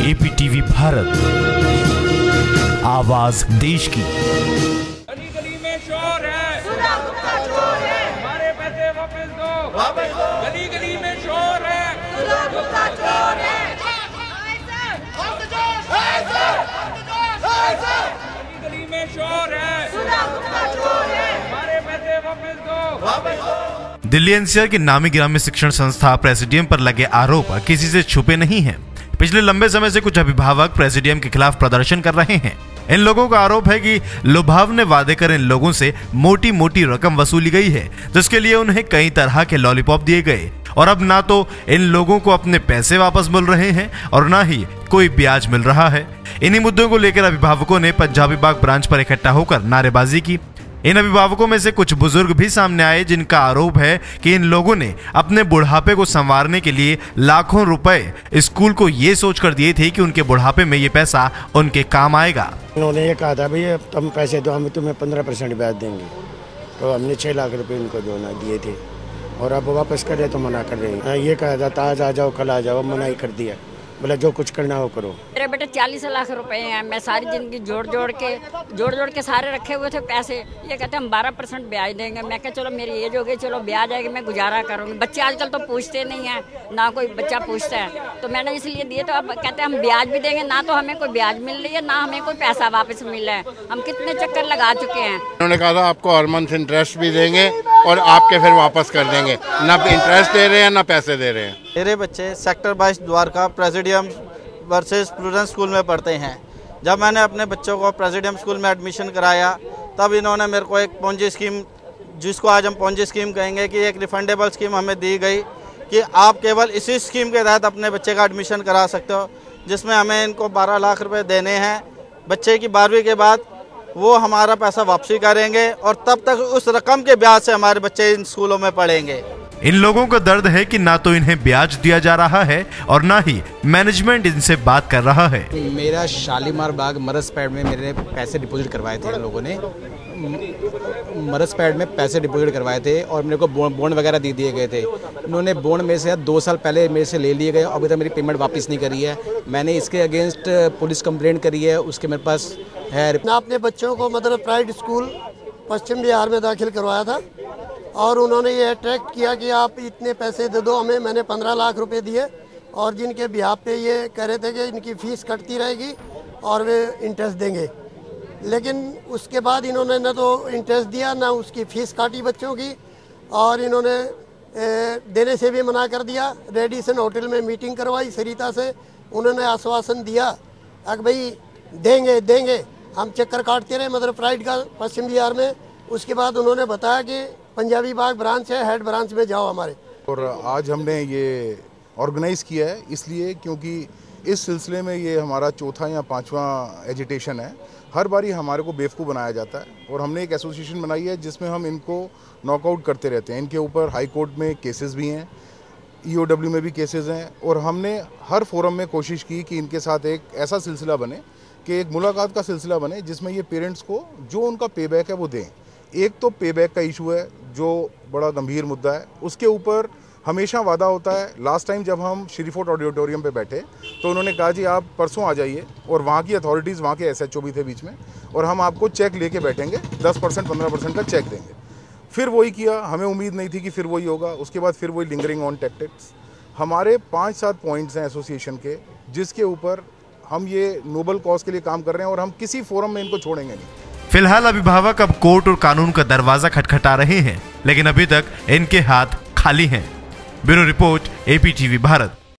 APTV Bharat, आवाज देश की। गली गली में शोर है, हमारे पैसे वापस दो, गली गली में शोर है, गली गली में शोर है, हमारे पैसे वापस दो। दिल्ली एनसीआर की नामी गिरामी शिक्षण संस्था प्रेसिडियम पर लगे आरोप किसी से छुपे नहीं हैं। पिछले लंबे समय से कुछ अभिभावक प्रेसिडियम के खिलाफ प्रदर्शन कर रहे हैं। इन लोगों का आरोप है कि लुभावने वादे कर इन लोगों से मोटी मोटी रकम वसूली गई है, जिसके लिए उन्हें कई तरह के लॉलीपॉप दिए गए और अब ना तो इन लोगों को अपने पैसे वापस मिल रहे हैं और ना ही कोई ब्याज मिल रहा है। इन्हीं मुद्दों को लेकर अभिभावकों ने पंजाबी बाग ब्रांच पर इकट्ठा होकर नारेबाजी की। इन अभिभावकों में से कुछ बुजुर्ग भी सामने आए, जिनका आरोप है कि इन लोगों ने अपने बुढ़ापे को संवारने के लिए लाखों रुपए स्कूल को ये सोचकर दिए थे कि उनके बुढ़ापे में ये पैसा उनके काम आएगा। उन्होंने ये कहा था भैया तुम पैसे दो, हम तुम्हें 15% ब्याज देंगे। तो हमने 6 लाख रुपए इनको जो ना दिए थे और अब वापस करे तो मना कर रहे हैं। ये कहा था आज आ जाओ, कल आ जाओ, मना ही कर दिया, बोला जो कुछ करना हो करो। मेरे बेटे 40 लाख रुपए हैं, मैं सारी जिंदगी जोड़ जोड़ के सारे रखे हुए थे पैसे। ये कहते हैं हम 12% ब्याज देंगे। मैं कहा चलो मेरी एज हो गई, चलो ब्याज आएगी, मैं गुजारा करूँगी। बच्चे आजकल तो पूछते नहीं है, ना कोई बच्चा पूछता है, तो मैंने इसलिए दिए। तो अब कहते हैं हम ब्याज भी देंगे, ना तो हमें कोई ब्याज मिल रही है, ना हमें कोई पैसा वापस मिल रहा है। हम कितने चक्कर लगा चुके हैं। उन्होंने कहा था आपको हर मंथ इंटरेस्ट भी देंगे और आपके फिर वापस कर देंगे। ना इंटरेस्ट दे रहे हैं ना पैसे दे रहे हैं। मेरे बच्चे sector 22 Dwarka presidium versus prudence school में पढ़ते हैं। जब मैंने अपने बच्चों को प्रेसिडियम स्कूल में एडमिशन कराया, तब इन्होंने मेरे को एक पोंजी स्कीम, जिसको आज हम पोंजी स्कीम कहेंगे, कि एक रिफंडेबल स्कीम हमें दी गई कि आप केवल इसी स्कीम के तहत अपने बच्चे का एडमिशन करा सकते हो, जिसमें हमें इनको 12 लाख रुपए देने हैं। बच्चे की 12वीं के बाद वो हमारा पैसा वापसी करेंगे और तब तक उस रकम के ब्याज से हमारे बच्चे इन स्कूलों में पढ़ेंगे। इन लोगों का दर्द है कि ना तो इन्हें ब्याज दिया जा रहा है और ना ही मैनेजमेंट इनसे बात कर रहा है। मेरा शालीमार बाग मरसपैड में मेरे पैसे डिपॉजिट करवाए थे लोगों ने, मरसपैड में पैसे डिपॉजिट करवाए थे और मेरे को बॉन्ड वगैरह दे दिए गए थे। उन्होंने बॉन्ड में से 2 साल पहले मेरे से ले लिए गए, अभी तक मेरी पेमेंट वापस नहीं करी है। मैंने इसके अगेंस्ट पुलिस कंप्लेंट करी है, उसके मेरे पास है। मैं अपने बच्चों को मतलब प्राइवेट स्कूल पश्चिम बिहार में दाखिल करवाया था और उन्होंने ये अट्रैक्ट किया कि आप इतने पैसे दे दो हमें। मैंने 15 लाख रुपए दिए और जिनके बिहार पे ये कह रहे थे कि इनकी फ़ीस कटती रहेगी और वे इंटरेस्ट देंगे, लेकिन उसके बाद इन्होंने न तो इंटरेस्ट दिया ना उसकी फ़ीस काटी बच्चों की, और इन्होंने देने से भी मना कर दिया। रेडिसन होटल में मीटिंग करवाई सरिता से, उन्होंने आश्वासन दिया कि भाई देंगे। हम चक्कर काटते रहे मतलब प्राइवेट का पश्चिम बिहार में। उसके बाद उन्होंने बताया कि पंजाबी बाग ब्रांच है, हेड ब्रांच में जाओ हमारे। और आज हमने ये ऑर्गेनाइज़ किया है इसलिए क्योंकि इस सिलसिले में ये हमारा 4था या 5वां एजिटेशन है। हर बारी हमारे को बेवकूफ़ बनाया जाता है और हमने एक एसोसिएशन बनाई है जिसमें हम इनको नॉकआउट करते रहते हैं। इनके ऊपर हाई कोर्ट में केसेस भी हैं, EOW में भी केसेस हैं और हमने हर फोरम में कोशिश की कि इनके साथ एक ऐसा सिलसिला बने कि एक मुलाकात का सिलसिला बने जिसमें ये पेरेंट्स को जो उनका पे बैक है वो दें। एक तो पे बैक का इशू है जो बड़ा गंभीर मुद्दा है, उसके ऊपर हमेशा वादा होता है। लास्ट टाइम जब हम श्रीफोर्ट ऑडिटोरियम पे बैठे तो उन्होंने कहा जी आप परसों आ जाइए, और वहाँ की अथॉरिटीज़, वहाँ के SHO भी थे बीच में, और हम आपको चेक लेके बैठेंगे, 10% 15% का चेक देंगे। फिर वही किया, हमें उम्मीद नहीं थी कि फिर वही होगा। उसके बाद फिर वही लिंगरिंग ऑन टैक्टिक्स। हमारे 5-7 पॉइंट्स हैं एसोसिएशन के जिसके ऊपर हम ये नोबल कॉज के लिए काम कर रहे हैं और हम किसी फोरम में इनको छोड़ेंगे नहीं। फिलहाल अभिभावक अब कोर्ट और कानून का दरवाजा खटखटा रहे हैं, लेकिन अभी तक इनके हाथ खाली हैं। Bureau report, APTV Bharat.